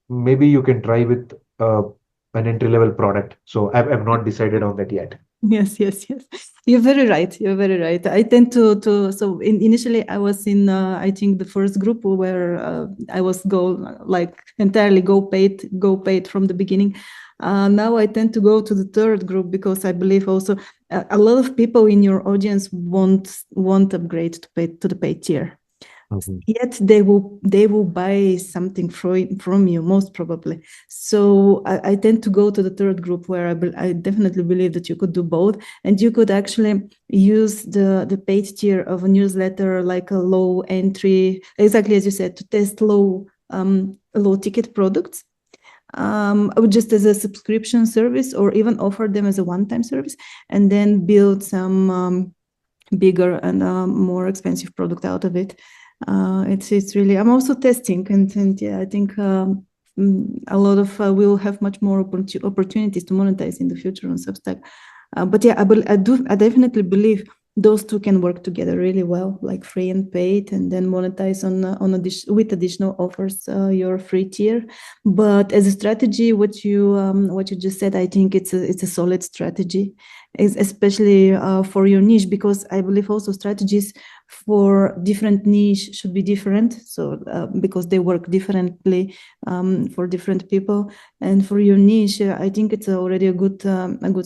maybe you can try with an entry level product. So I've not decided on that yet.
Yes, yes, yes. You're very right. You're very right. I tend to so initially I was in I think the first group where I was like entirely go paid from the beginning. Now I tend to go to the third group because I believe also a lot of people in your audience want upgrade to the paid tier.
Mhm.
Yet they will buy something from you most probably. So I tend to go to the third group where I definitely believe that you could do both, and you could actually use the paid tier of a newsletter like a low entry, exactly as you said, to test low ticket products, just as a subscription service, or even offer them as a one-time service, and then build some bigger and more expensive product out of it. It's really, I'm also testing, and yeah, I think a lot of we'll have much more opportunities to monetize in the future on Substack. But yeah, I definitely believe those two can work together really well, like free and paid, and then monetize with additional offers your free tier. But as a strategy, what you just said, I think it's a solid strategy, especially for your niche, because I believe also strategies for different niche should be different. So because they work differently for different people, and for your niche, I think it's already a good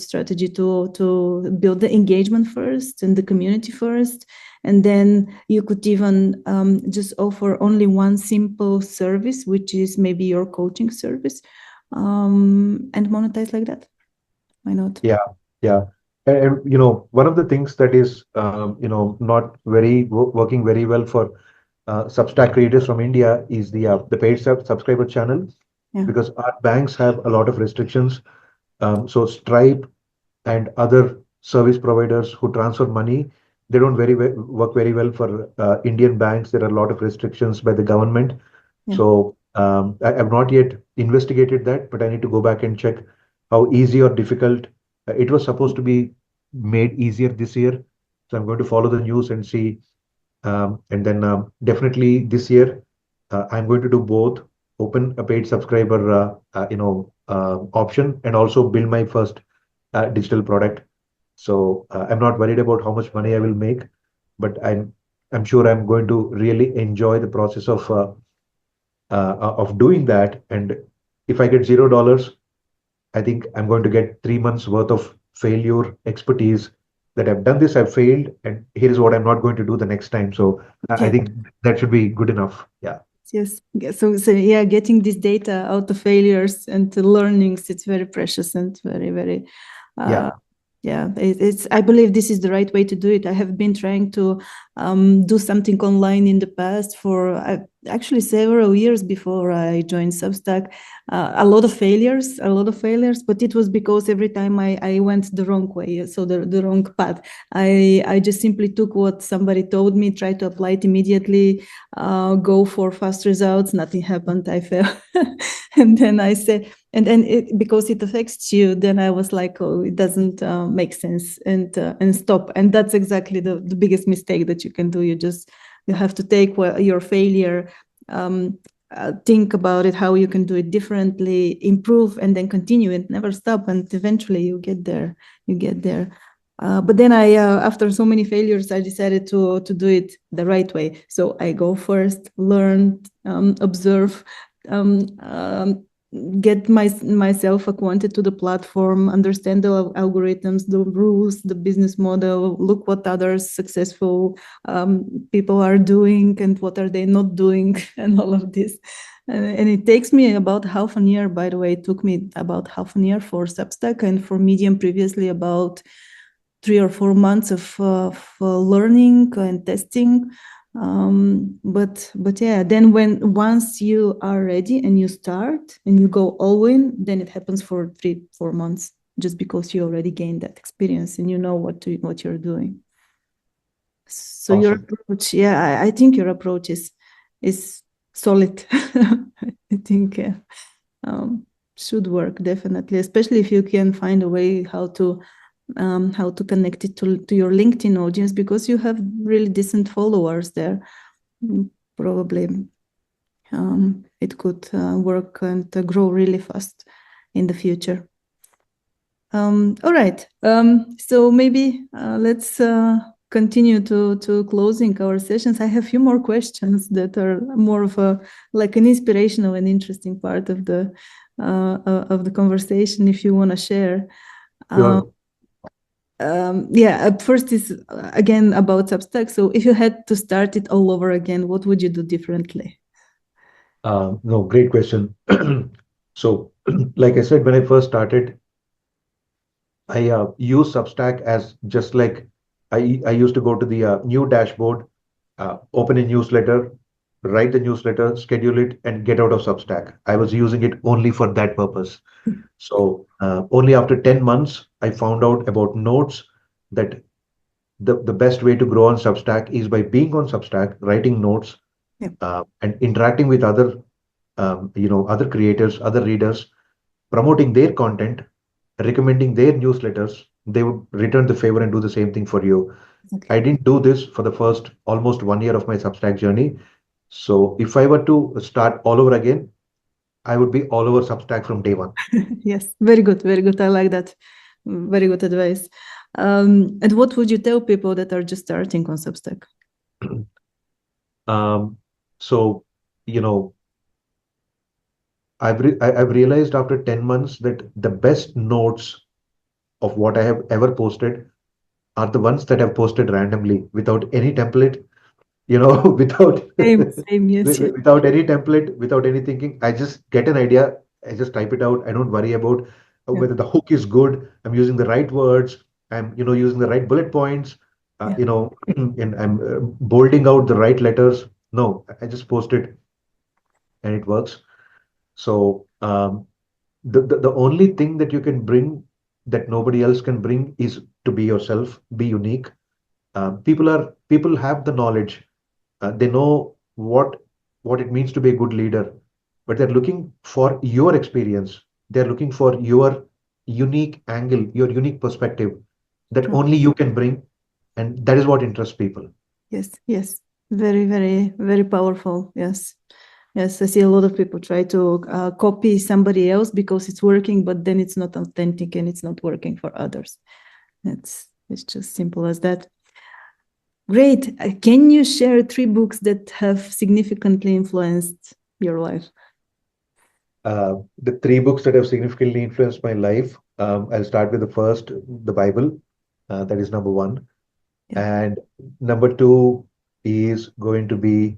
strategy to build the engagement first and the community first, and then you could even just offer only one simple service, which is maybe your coaching service, and monetize like that. Why not?
Yeah, yeah. And, one of the things that is, not working very well for Substack creators from India is the paid subscriber channel,
Yeah,
because our banks have a lot of restrictions. So Stripe and other service providers who transfer money, they don't work very well for Indian banks. There are a lot of restrictions by the government.
yeah,
So I have not yet investigated that, but I need to go back and check how easy or difficult. It was supposed to be made easier this year. So I'm going to follow the news and see. And then definitely this year, I'm going to do both, open a paid subscriber, option, and also build my first digital product. So I'm not worried about how much money I will make, but I'm sure I'm going to really enjoy the process of doing that. And if I get $0, I think I'm going to get 3 months worth of failure expertise, that I've done this, I've failed, and here is what I'm not going to do the next time. So I
yeah.
think that should be good enough. Yeah.
Yes. Yeah, so yeah, getting this data out of failures and the learnings, it's very precious and very, very
Yeah.
uh, yeah, it's I believe this is the right way to do it. I have been trying to do something online in the past for actually several years before I joined Substack. A lot of failures, but it was because every time I went the wrong way, so the wrong path. I just simply took what somebody told me, tried to apply it immediately, go for fast results. Nothing happened. I failed. And then I said, and then because it affects you, then I was like, oh, it doesn't make sense, and stop. And that's exactly the biggest mistake that you can do. You have to take your failure, think about it, how you can do it differently, improve, and then continue and never stop, and eventually you get there. But then after so many failures, I decided to do it the right way. So I go first, learn, observe, um, um, get myself acquainted to the platform, understand the algorithms, the rules, the business model, look what others successful people are doing and what are they not doing, and all of this. And it takes me about half a year, by the way. It took me about half a year for Substack, and for Medium previously about 3 or 4 months of learning and testing. But yeah, then once you are ready and you start and you go all in, then it happens for 3-4 months, just because you already gained that experience and you know what you're doing. So your
Awesome.
approach, yeah, I think your approach is solid. I think um, should work definitely, especially if you can find a way how to connect it to your LinkedIn audience, because you have really decent followers there. Probably it could work and grow really fast in the future. All right. So maybe let's continue to closing our sessions. I have a few more questions that are more of a like an inspirational and interesting part of the conversation, if you want to share. Um,
Sure.
yeah, first is again about Substack. So if you had to start it all over again, what would you do differently?
No, great question. So, like I said, when I first started, I use Substack as just like I used to go to the new dashboard, open a newsletter, write the newsletter, schedule it, and get out of Substack. I was using it only for that purpose. So only after 10 months, I found out about notes that the best way to grow on Substack is by being on Substack, writing notes,
Yeah,
and interacting with other, other creators, other readers, promoting their content, recommending their newsletters. They would return the favor and do the same thing for you.
exactly.
I didn't do this for the first almost 1 year of my Substack journey. So if I were to start all over again, I would be all over Substack from day one.
Yes, very good, very good. I like that. Very good advice. And what would you tell people that are just starting on Substack?
Um, so, you know, I've realized after 10 months that the best notes of what I have ever posted are the ones that I've posted randomly without any template, without
Same, same. Yes, yes,
without any template, without any thinking. I just get an idea, I just type it out. I don't worry about
yeah,
whether the hook is good, I'm using the right words, I'm using the right bullet points,
yeah.
and I'm bolding out the right letters. No, I just post it and it works. So the only thing that you can bring that nobody else can bring is to be yourself, be unique. People have the knowledge. They know what it means to be a good leader, but they're looking for your experience. They're looking for your unique angle, your unique perspective that
True.
only you can bring, and that is what interests people.
Yes, yes. Very, very, very powerful. Yes. Yes, I see a lot of people try to copy somebody else because it's working, but then it's not authentic and it's not working for others. It's just simple as that. Great. Can you share three books that have significantly influenced your life?
The three books that have significantly influenced my life. I'll start with the first, the Bible. That is number one.
Yeah.
And number two is going to be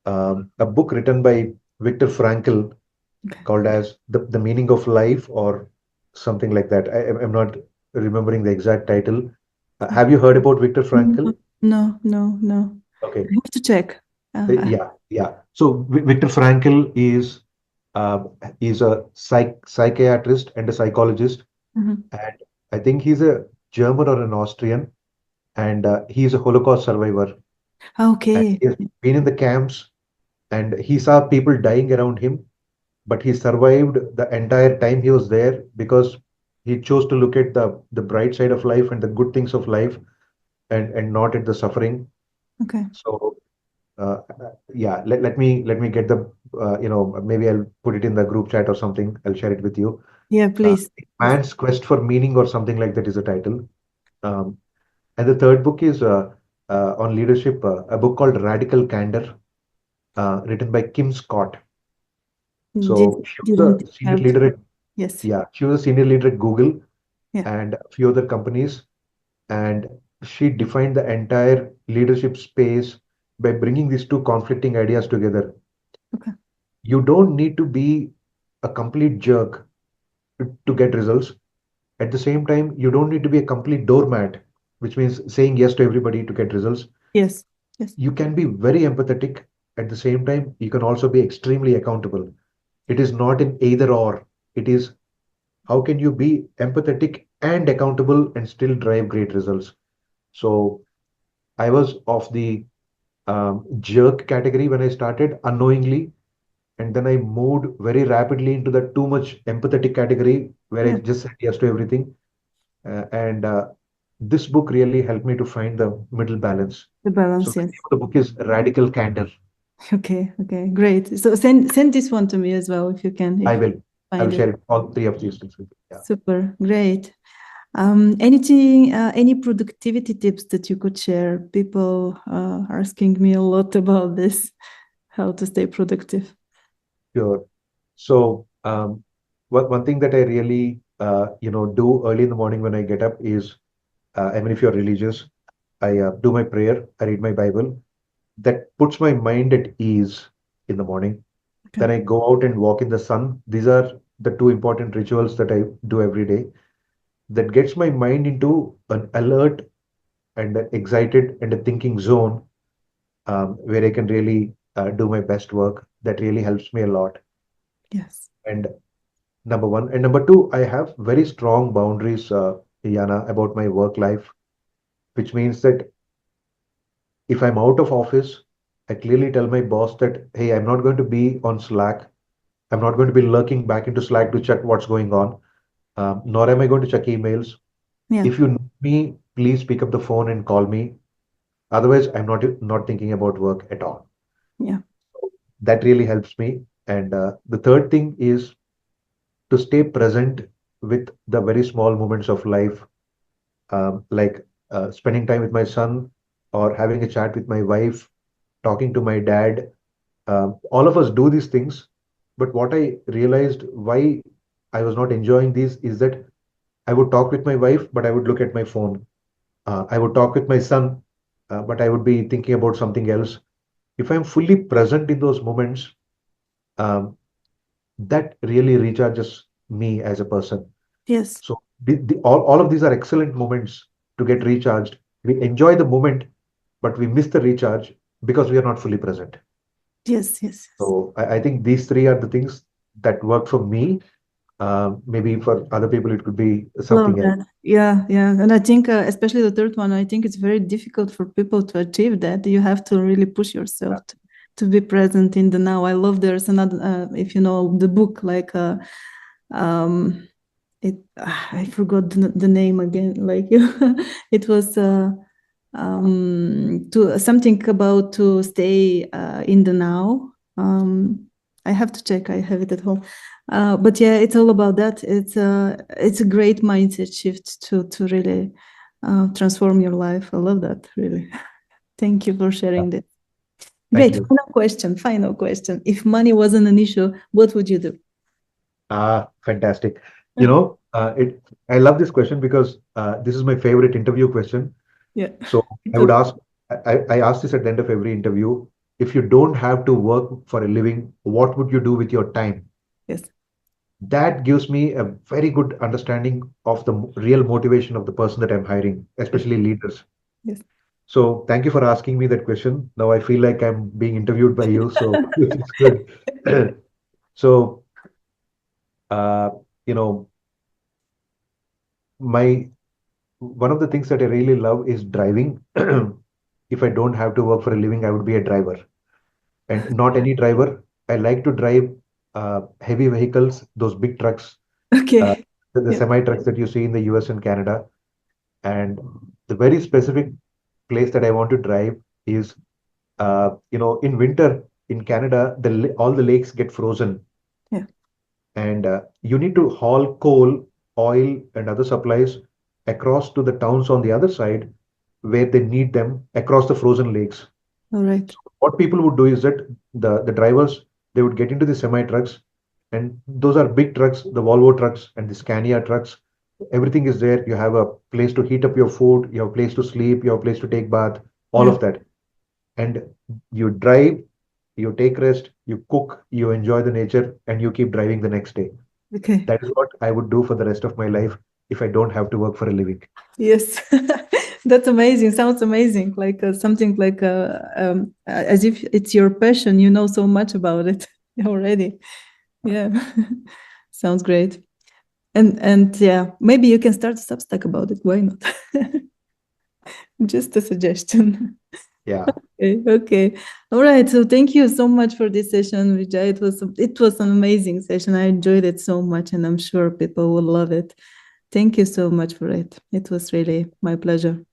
a book written by Viktor Frankl
Okay.
called as the Meaning of Life or something like that. I'm not remembering the exact title. Have you heard about Viktor
No,
Frankl?
no, no, no. I
Okay.
have to check.
Yeah, yeah. So Viktor Frankl uh, is a psychiatrist and a psychologist,
Mhm.
and I think he's a German or an Austrian, and he's a Holocaust survivor, and
Okay.
he has been in the camps, and he saw people dying around him, but he survived the entire time he was there because he chose to look at the bright side of life and the good things of life, and not at the suffering.
Okay.
So yeah, let me get the maybe I'll put it in the group chat or something. I'll share it with you.
Yeah,
Uh,
please. Please.
Man's Quest for Meaning or something like that is the title. Um, and the third book is on leadership, a book called Radical Candor, written by Kim Scott.
This
So she was
didn't
a senior
have to.
leader at
Yes.
yeah, she was a senior leader at Google
Yeah.
and a few other companies, and she defined the entire leadership space by bringing these two conflicting ideas together.
Okay.
You don't need to be a complete jerk to get results. At the same time, you don't need to be a complete doormat, which means saying yes to everybody to get results.
Yes. Yes.
You can be very empathetic. At the same time, you can also be extremely accountable. It is not an either or. It is how can you be empathetic and accountable and still drive great results. So I was of the jerk category when I started unknowingly, and then I moved very rapidly into the too much empathetic category where I
Yeah.
just said yes to everything. And this book really helped me to find the middle balance.
The
So
balance.
the name
Yes.
of the book is Radical Candor.
Okay. Okay. Great. So send this one to me as well if you can, if
I
you
will. I will
find it.
share all three of these things with you. Yeah.
Super. Great. Anything, any productivity tips that you could share? People are asking me a lot about this, how to stay productive.
Sure. So one thing that I really do early in the morning when I get up is I mean if you're religious, I do my prayer, I read my Bible. That puts my mind at ease in the morning.
Okay.
Then I go out and walk in the sun. These are the two important rituals that I do every day. That gets my mind into an alert and an excited and a thinking zone where I can really do my best work. That really helps me a lot.
Yes.
And number one. And number two, I have very strong boundaries, Yana, about my work life, which means that if I'm out of office, I clearly tell my boss that, hey, I'm not going to be on Slack. I'm not going to be lurking back into Slack to check what's going on, nor am I going to check emails.
Yeah.
If you need me, please pick up the phone and call me. Otherwise, I'm not thinking about work at all.
Yeah.
That really helps me. And the third thing is to stay present with the very small moments of life, like spending time with my son or having a chat with my wife, talking to my dad. All of us do these things. But what I realized why I was not enjoying these is that I would talk with my wife, but I would look at my phone. I would talk with my son, but I would be thinking about something else. If I'm fully present in those moments, um, that really recharges me as a person.
Yes.
So all of these are excellent moments to get recharged. We enjoy the moment, but we miss the recharge because we are not fully present.
Yes. Yes. Yes.
So I think these three are the things that work for me. Maybe for other people, it could be
Love
something else.
that. Yeah, yeah. And I think, especially the third one, I think it's very difficult for people to achieve that. You have to really push yourself to be present in the now. I love there's another, if you know the book, like, um, I forgot the name again. Like, it was to something about to stay in the now. I have to check. I have it at home. But yeah, it's all about that. It's a great mindset shift to really transform your life. I love that. Really, thank you for
Yeah.
sharing this.
Thank
Great.
you.
Final question. Final question. If money wasn't an issue, what would you do?
Fantastic. You know, I love this question because this is my favorite interview question.
Yeah.
So I would ask, I ask this at the end of every interview. If you don't have to work for a living, what would you do with your time?
Yes.
That gives me a very good understanding of the real motivation of the person that I'm hiring,
Yes.
especially leaders.
Yes.
So thank you for asking me that question. Now I feel like I'm being interviewed by you, so which is good. So, uh, you know, my one of the things that I really love is driving. If I don't have to work for a living, I would be a driver, and not any driver. I like to drive heavy vehicles, those big trucks, uh,
Okay.
the
Yeah.
semi trucks that you see in the US and Canada. And the very specific place that I want to drive is, in winter in Canada, all the lakes get frozen,
Yeah.
and you need to haul coal, oil, and other supplies across to the towns on the other side where they need them across the frozen lakes.
All right.
So what people would do is that the drivers, they would get into the semi trucks, and those are big trucks, the Volvo trucks and the Scania trucks. Everything is there. You have a place to heat up your food, you have a place to sleep, you have a place to take bath, all
Yeah.
of that. And you drive, you take rest, you cook, you enjoy the nature, and you keep driving the next day.
Okay.
That is what I would do for the rest of my life if I don't have to work for a living.
Yes, that's amazing. Sounds amazing. Like something like as if it's your passion. You know so much about it already. Yeah, sounds great. And yeah, maybe you can start a Substack about it. Why not? Just a suggestion.
Yeah.
Okay, okay. All right. So thank you so much for this session, Vijay. It was an amazing session. I enjoyed it so much, and I'm sure people will love it. Thank you so much for it. It was really my pleasure.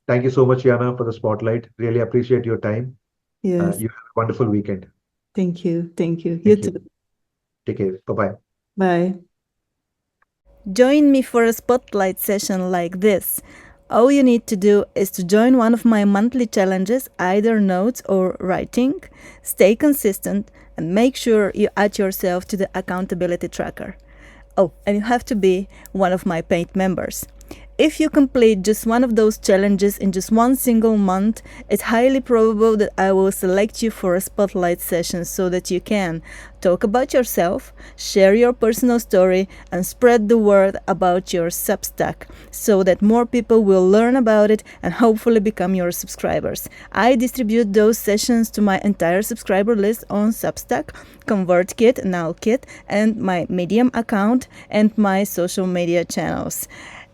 Thank you so much, Yana, for the spotlight. Really appreciate your time.
Yes.
You have a wonderful weekend.
Thank you. Thank you. You
Thank you.
too.
Take care. Bye bye.
Bye. Join me for a spotlight session like this. All you need to do is to join one of my monthly challenges, either notes or writing. Stay consistent and make sure you add yourself to the accountability tracker. Oh, and you have to be one of my paid members. If you complete just one of those challenges in just one single month, it's highly probable that I will select you for a spotlight session so that you can talk about yourself, share your personal story, and spread the word about your Substack so that more people will learn about it and hopefully become your subscribers. I distribute those sessions to my entire subscriber list on Substack, ConvertKit, NowKit, and my Medium account and my social media channels.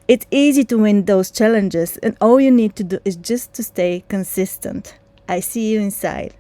It's easy to win those challenges, and all you need to do is just to stay consistent. I see you inside.